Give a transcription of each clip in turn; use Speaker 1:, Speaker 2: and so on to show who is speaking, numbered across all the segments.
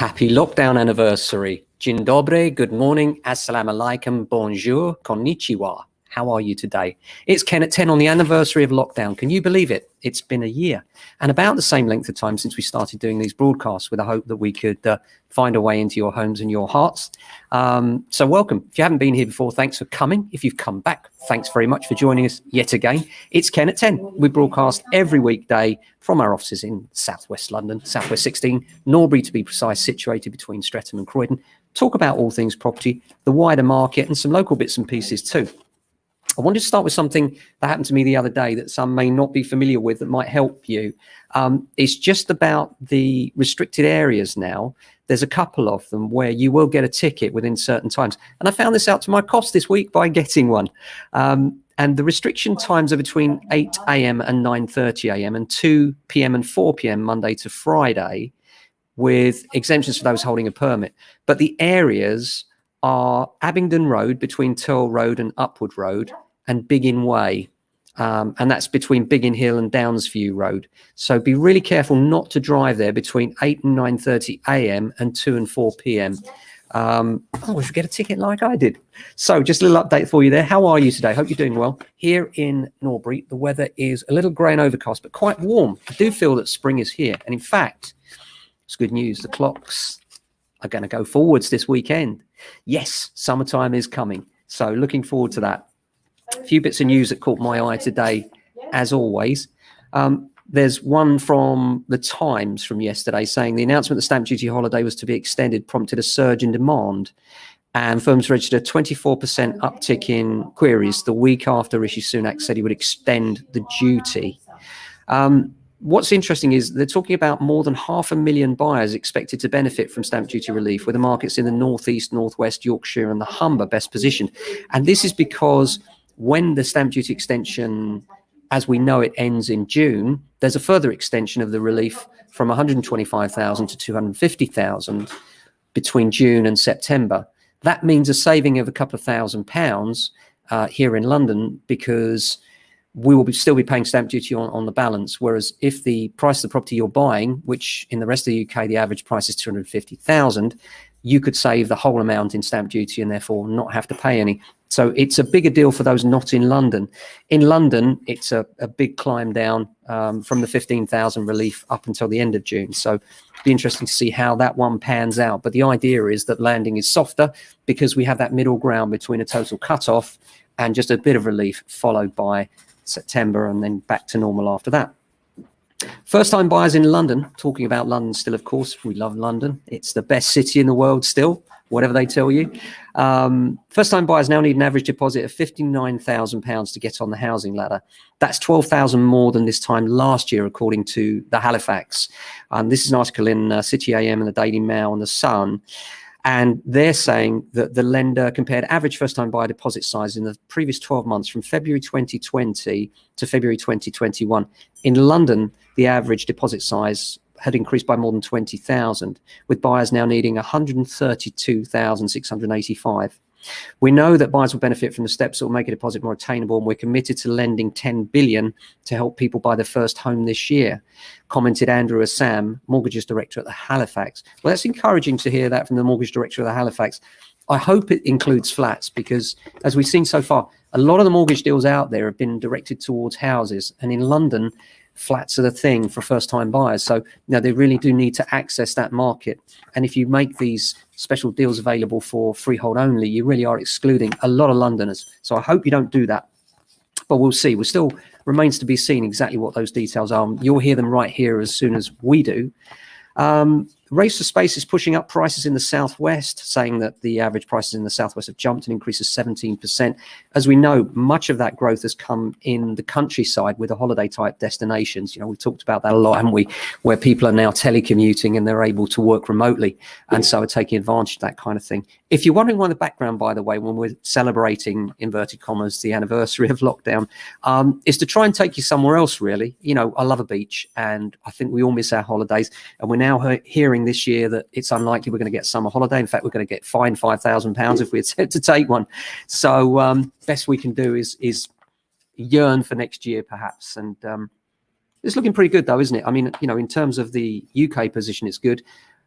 Speaker 1: Happy lockdown anniversary. Dzień dobry, good morning, assalamu alaikum, bonjour, konnichiwa. How are you today? It's Ken at 10 on the anniversary of lockdown. Can you believe it? It's been a year and about the same length of time since we started doing these broadcasts with the hope that we could find a way into your homes and your hearts. So welcome. If you haven't been here before, thanks for coming. If you've come back, thanks very much for joining us yet again. It's Ken at 10. We broadcast every weekday from our offices in Southwest London, Southwest 16, Norbury to be precise, situated between Streatham and Croydon. Talk about all things property, the wider market and some local bits and pieces too. I wanted to start with something that happened to me the other day that some may not be familiar with that might help you. It's just about the restricted areas now. There's a couple of them where you will get a ticket within certain times. And I found this out to my cost this week by getting one. And the restriction times are between 8 a.m. and 9:30 a.m. and 2 p.m. and 4 p.m. Monday to Friday, with exemptions for those holding a permit. But the areas are Abingdon Road between Turl Road and Upwood Road, and Biggin Way, and that's between Biggin Hill and Downsview Road. So be really careful not to drive there between 8 and 9:30 a.m. and 2 and 4 p.m. Otherwise you get a ticket like I did. So just a little update for you there. How are you today? Hope you're doing well. Here in Norbury, the weather is a little grey and overcast, but quite warm. I do feel that spring is here. And in fact, it's good news. The clocks are going to go forwards this weekend. Yes, summertime is coming. So looking forward to that. A few bits of news that caught my eye today, as always. There's one from the Times from yesterday saying the announcement the stamp duty holiday was to be extended prompted a surge in demand, and firms registered a 24% uptick in queries the week after Rishi Sunak said he would extend the duty. What's interesting is they're talking about more than 500,000 buyers expected to benefit from stamp duty relief, with the markets in the northeast, northwest, Yorkshire and the Humber best positioned. And this is because when the stamp duty extension, as we know it, ends in June, there's a further extension of the relief from 125,000 to 250,000 between June and September. That means a saving of a couple of £1,000 here in London, because we will still be paying stamp duty on the balance. Whereas if the price of the property you're buying, which in the rest of the UK, the average price is 250,000, you could save the whole amount in stamp duty and therefore not have to pay any. So it's a bigger deal for those not in London. In London, it's a big climb down from the 15,000 relief up until the end of June. So it'll be interesting to see how that one pans out. But the idea is that landing is softer because we have that middle ground between a total cut-off and just a bit of relief, followed by September and then back to normal after that. First-time buyers in London, talking about London still, of course, we love London. It's the best city in the world still, whatever they tell you. First-time buyers now need an average deposit of £59,000 to get on the housing ladder. That's 12,000 more than this time last year, according to the Halifax. This is an article in City AM and the Daily Mail and the Sun. And they're saying that the lender compared average first-time buyer deposit size in the previous 12 months from February 2020 to February 2021. In London, the average deposit size had increased by more than 20,000, with buyers now needing 132,685. We know that buyers will benefit from the steps that will make a deposit more attainable, and we're committed to lending 10 billion to help people buy their first home this year, commented Andrew Assam, mortgages director at the Halifax. Well, that's encouraging to hear that from the mortgage director of the Halifax. I hope it includes flats, because as we've seen so far, a lot of the mortgage deals out there have been directed towards houses, and in London, flats are the thing for first-time buyers. So they really do need to access that market. And if you make these special deals available for freehold only, you really are excluding a lot of Londoners. So I hope you don't do that. But we'll see. It still remains to be seen exactly what those details are. You'll hear them right here as soon as we do. Race for Space is pushing up prices in the southwest, saying that the average prices in the southwest have jumped, an increase of 17%. As we know, much of that growth has come in the countryside with the holiday type destinations. We've talked about that a lot, haven't we? Where people are now telecommuting and they're able to work remotely, and so are taking advantage of that kind of thing. If you're wondering why the background, by the way, when we're celebrating, inverted commas, the anniversary of lockdown, is to try and take you somewhere else, really. I love a beach, and I think we all miss our holidays, and we're now hearing this year that it's unlikely we're going to get summer holiday. In fact, we're going to get fined £5,000 if we attempt to take one. So best we can do is yearn for next year, perhaps. And it's looking pretty good, though, isn't it? I mean, in terms of the UK position, it's good.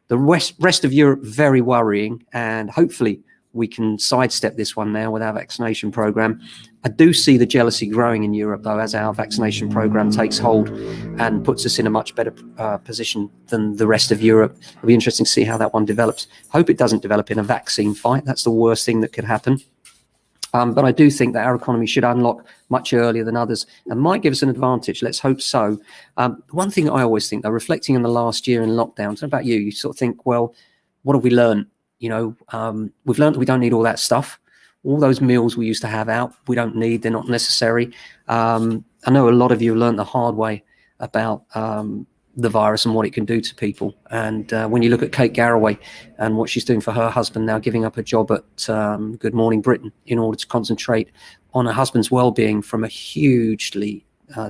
Speaker 1: The rest of Europe, very worrying, and hopefully we can sidestep this one now with our vaccination program. I do see the jealousy growing in Europe, though, as our vaccination program takes hold and puts us in a much better position than the rest of Europe. It'll be interesting to see how that one develops. Hope it doesn't develop in a vaccine fight. That's the worst thing that could happen. But I do think that our economy should unlock much earlier than others and might give us an advantage. Let's hope so. One thing I always think, though, reflecting on the last year in lockdown, how about you? You sort of think, well, what have we learned? You know, we've learned that we don't need all that stuff. All those meals we used to have out, we don't need. They're not necessary. I know a lot of you learned the hard way about the virus and what it can do to people. And when you look at Kate Garraway and what she's doing for her husband now, giving up a job at Good Morning Britain in order to concentrate on her husband's well-being from a hugely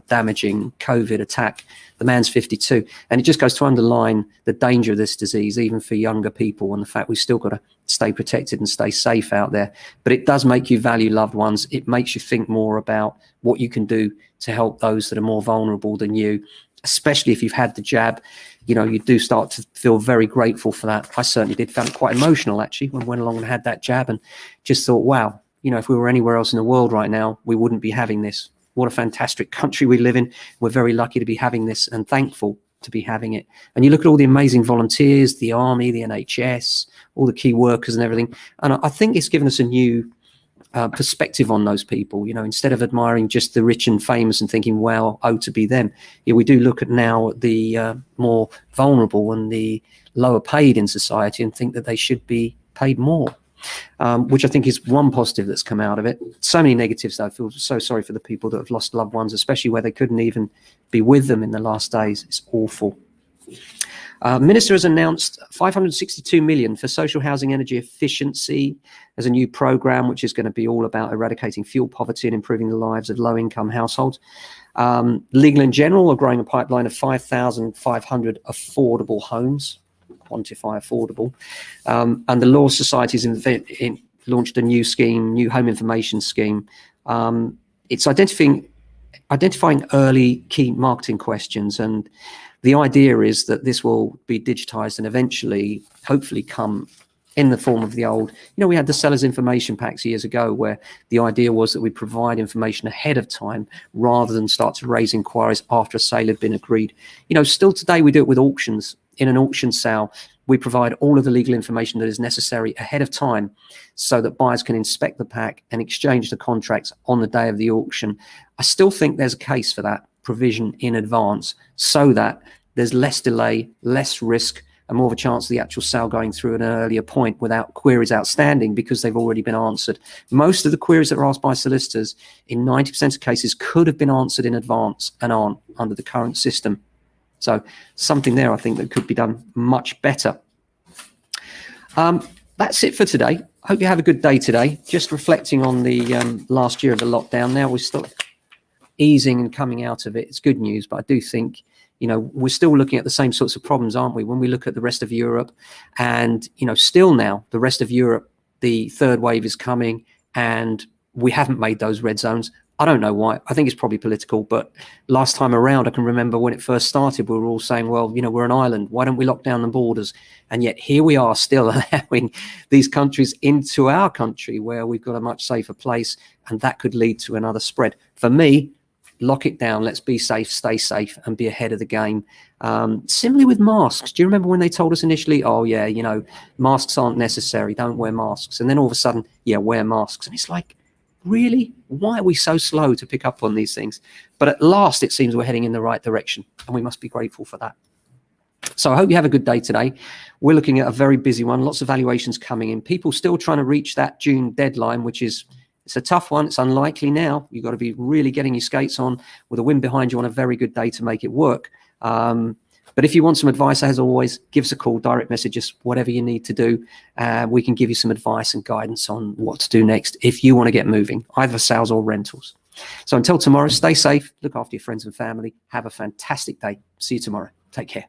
Speaker 1: damaging COVID attack. The man's 52. And it just goes to underline the danger of this disease, even for younger people, and the fact we've still got to stay protected and stay safe out there. But it does make you value loved ones. It makes you think more about what you can do to help those that are more vulnerable than you, especially if you've had the jab. You know, you do start to feel very grateful for that. I certainly did. Found it quite emotional, actually, when I went along and had that jab, and just thought, wow, you know, if we were anywhere else in the world right now, we wouldn't be having this. What a fantastic country we live in. We're very lucky to be having this and thankful to be having it. And you look at all the amazing volunteers, the army, the NHS, all the key workers and everything. And I think it's given us a new perspective on those people. You know, instead of admiring just the rich and famous and thinking, well, oh, to be them. Yeah, we do look at now the more vulnerable and the lower paid in society and think that they should be paid more. Which I think is one positive that's come out of it. So many negatives, though. I feel so sorry for the people that have lost loved ones, especially where they couldn't even be with them in the last days. It's awful. Minister has announced 562 million for social housing energy efficiency as a new program, which is going to be all about eradicating fuel poverty and improving the lives of low-income households. Legal and General are growing a pipeline of 5,500 affordable homes. Quantify affordable, and the Law Society's launched a new scheme, new home information scheme. It's identifying early key marketing questions, and the idea is that this will be digitized and eventually, hopefully, come in the form of the old. You know, we had the sellers information packs years ago, where the idea was that we provide information ahead of time rather than start to raise inquiries after a sale had been agreed. You know, still today we do it with auctions. In an auction sale, we provide all of the legal information that is necessary ahead of time so that buyers can inspect the pack and exchange the contracts on the day of the auction. I still think there's a case for that provision in advance so that there's less delay, less risk, and more of a chance of the actual sale going through at an earlier point without queries outstanding because they've already been answered. Most of the queries that are asked by solicitors in 90% of cases could have been answered in advance and aren't under the current system. So something there, I think, that could be done much better. That's it for today. Hope you have a good day today. Just reflecting on the last year of the lockdown. Now we're still easing and coming out of it. It's good news, but I do think, you know, we're still looking at the same sorts of problems, aren't we? When we look at the rest of Europe and, you know, still now the rest of Europe, the third wave is coming and we haven't made those red zones. I don't know why. I think it's probably political, but last time around, I can remember when it first started, we were all saying, well, you know, we're an island. Why don't we lock down the borders? And yet here we are still allowing these countries into our country where we've got a much safer place, and that could lead to another spread. For me, lock it down. Let's be safe, stay safe, and be ahead of the game. Similarly with masks. Do you remember when they told us initially, oh, yeah, you know, masks aren't necessary. Don't wear masks. And then all of a sudden, yeah, wear masks. And it's like, really? Why are we so slow to pick up on these things? But at last, it seems we're heading in the right direction, and we must be grateful for that. So I hope you have a good day today. We're looking at a very busy one. Lots of valuations coming in. People still trying to reach that June deadline, which is, it's a tough one. It's unlikely now. You've got to be really getting your skates on with a wind behind you on a very good day to make it work. But if you want some advice, as always, give us a call, direct message us, whatever you need to do. We can give you some advice and guidance on what to do next if you want to get moving, either sales or rentals. So until tomorrow, stay safe, look after your friends and family. Have a fantastic day. See you tomorrow. Take care.